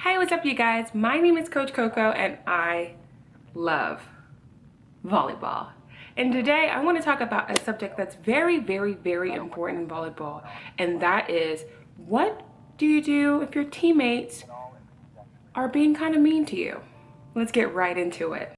Hi, what's up you guys? My name is Coach Coco and I love volleyball. And today I want to talk about a subject that's very important in volleyball, and that is, what do you do if your teammates are being kind of mean to you? Let's get right into it.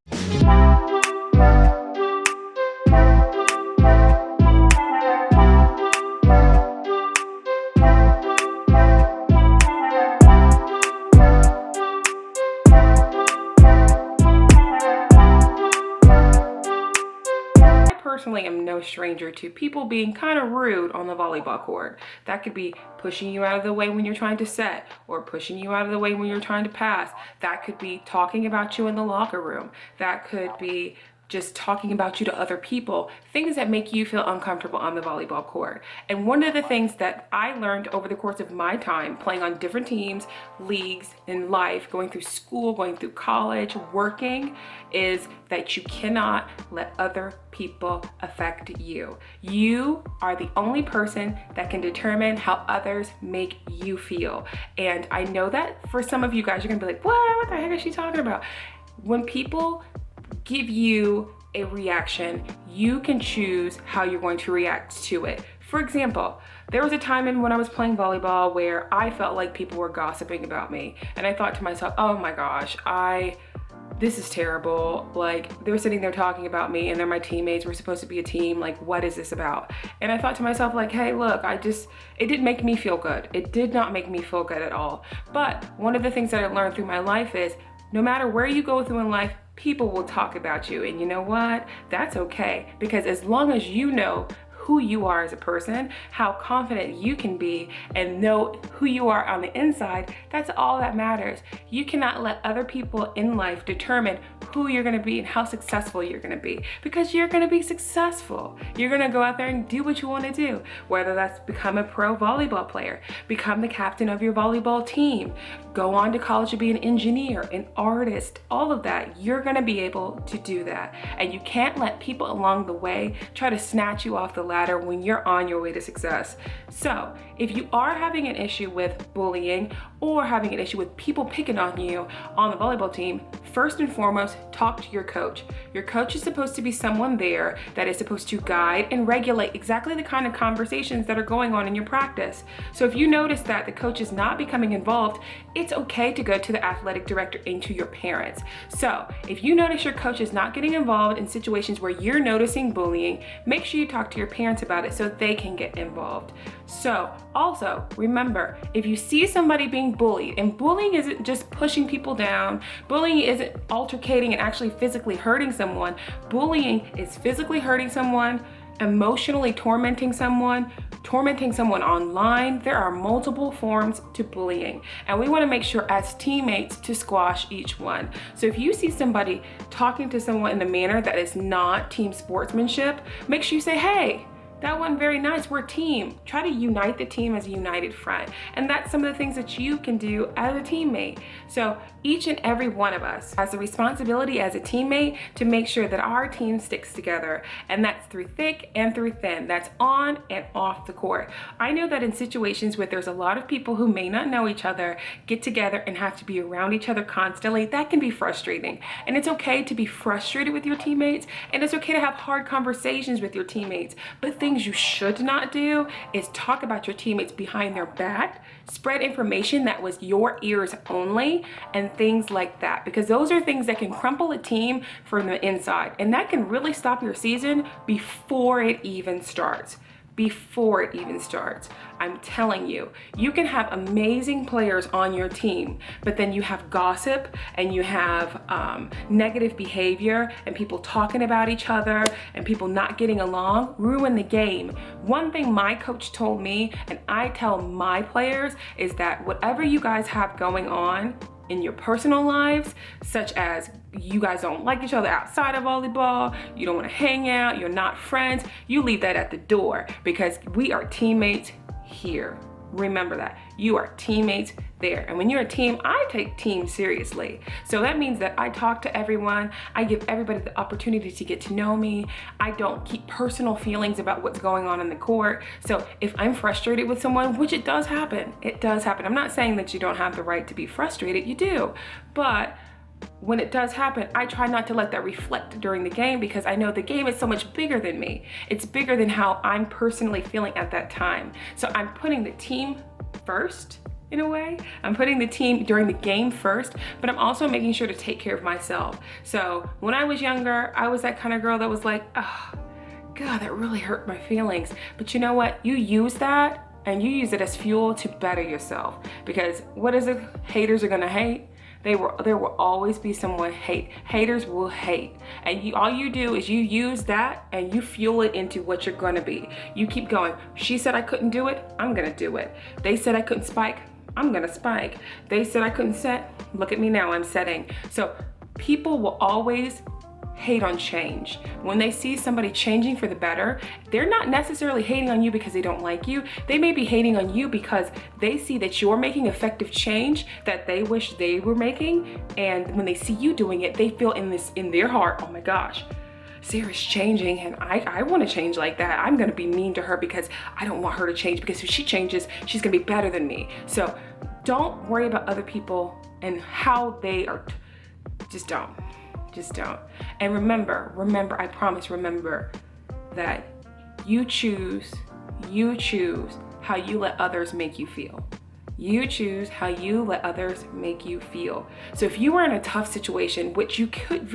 Personally am no stranger to people being kind of rude on the volleyball court. That could be pushing you out of the way when you're trying to set, or pushing you out of the way when you're trying to pass. That could be talking about you in the locker room. That could be just talking about you to other people, things that make you feel uncomfortable on the volleyball court. And one of the things that I learned over the course of my time playing on different teams, leagues, in life, going through school, going through college, working, is that you cannot let other people affect you. You are the only person that can determine how others make you feel. And I know that for some of you guys, you're gonna be like, what the heck is she talking about? When people give you a reaction, you can choose how you're going to react to it. For example, there was a time when I was playing volleyball where I felt like people were gossiping about me, and I thought to myself, oh my gosh, this is terrible. Like, they're sitting there talking about me and they're my teammates. We're supposed to be a team. Like, what is this about? And I thought to myself, like, hey, look, it didn't make me feel good. It did not make me feel good at all. But one of the things that I learned through my life is, no matter where you go through in life, people will talk about you. And you know what? That's okay. Because as long as you know who you are as a person, how confident you can be, and know who you are on the inside, that's all that matters. You cannot let other people in life determine who you're gonna be and how successful you're gonna be, because you're gonna be successful. You're gonna go out there and do what you wanna do, whether that's become a pro volleyball player, become the captain of your volleyball team, go on to college to be an engineer, an artist, all of that. You're gonna be able to do that. And you can't let people along the way try to snatch you off the ladder when you're on your way to success. So if you are having an issue with bullying or having an issue with people picking on you on the volleyball team, first and foremost, talk to your coach. Your coach is supposed to be someone there that is supposed to guide and regulate exactly the kind of conversations that are going on in your practice. So if you notice that the coach is not becoming involved, it's okay to go to the athletic director and to your parents. So if you notice your coach is not getting involved in situations where you're noticing bullying, make sure you talk to your parents about it so they can get involved. So also remember, if you see somebody being bullied, and bullying isn't just pushing people down, bullying isn't altercating and actually physically hurting someone. Bullying is physically hurting someone, emotionally tormenting someone online. There are multiple forms to bullying, and we want to make sure as teammates to squash each one. So if you see somebody talking to someone in a manner that is not team sportsmanship, make sure you say, hey, that wasn't very nice, we're a team. Try to unite the team as a united front. And that's some of the things that you can do as a teammate. So each and every one of us has a responsibility as a teammate to make sure that our team sticks together. And that's through thick and through thin. That's on and off the court. I know that in situations where there's a lot of people who may not know each other, get together and have to be around each other constantly, that can be frustrating. And it's okay to be frustrated with your teammates, and it's okay to have hard conversations with your teammates. But things you should not do is talk about your teammates behind their back, spread information that was your ears only, and things like that, because those are things that can crumple a team from the inside, and that can really stop your season before it even starts. I'm telling you, you can have amazing players on your team, but then you have gossip and you have negative behavior and people talking about each other and people not getting along, ruin the game. One thing my coach told me, and I tell my players, is that whatever you guys have going on in your personal lives, such as you guys don't like each other outside of volleyball, you don't want to hang out, you're not friends, you leave that at the door, because we are teammates here. Remember that. You are teammates there. And when you're a team, I take team seriously. So that means that I talk to everyone. I give everybody the opportunity to get to know me. I don't keep personal feelings about what's going on in the court. So if I'm frustrated with someone, which it does happen, I'm not saying that you don't have the right to be frustrated, you do. But when it does happen, I try not to let that reflect during the game, because I know the game is so much bigger than me. It's bigger than how I'm personally feeling at that time. So I'm putting the team first in a way. I'm putting the team during the game first, but I'm also making sure to take care of myself. So when I was younger, I was that kind of girl that was like, oh, God, that really hurt my feelings. But you know what? You use that and you use it as fuel to better yourself, because what is it? Haters are gonna hate. There will always be someone hate. Haters will hate. And all you do is you use that and you fuel it into what you're gonna be. You keep going. She said I couldn't do it, I'm gonna do it. They said I couldn't spike, I'm gonna spike. They said I couldn't set, look at me now, I'm setting. So people will always hate on change. When they see somebody changing for the better, they're not necessarily hating on you because they don't like you. They may be hating on you because they see that you're making effective change that they wish they were making. And when they see you doing it, they feel in their heart, oh my gosh, Sarah's changing and I want to change like that. I'm going to be mean to her because I don't want her to change, because if she changes, she's going to be better than me. So don't worry about other people and how they are. Just don't. And remember, I promise, remember that you choose how you let others make you feel. You choose how you let others make you feel. So if you are in a tough situation, which you could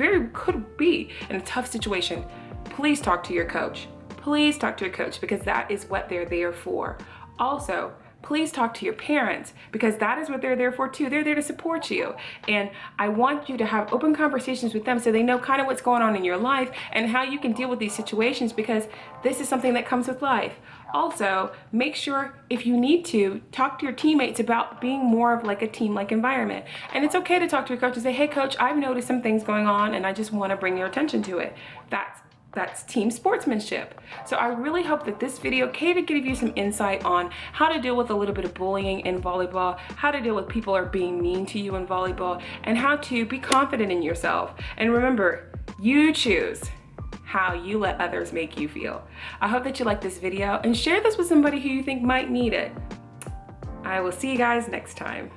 be in a tough situation, please talk to your coach. Please talk to your coach, because that is what they're there for. Also, please talk to your parents, because that is what they're there for too. They're there to support you. And I want you to have open conversations with them so they know kind of what's going on in your life and how you can deal with these situations, because this is something that comes with life. Also, make sure, if you need to, talk to your teammates about being more of like a team-like environment. And it's okay to talk to your coach and say, hey coach, I've noticed some things going on and I just want to bring your attention to it. That's team sportsmanship. So I really hope that this video came to give you some insight on how to deal with a little bit of bullying in volleyball, how to deal with people are being mean to you in volleyball, and how to be confident in yourself. And remember, you choose how you let others make you feel. I hope that you like this video and share this with somebody who you think might need it. I will see you guys next time.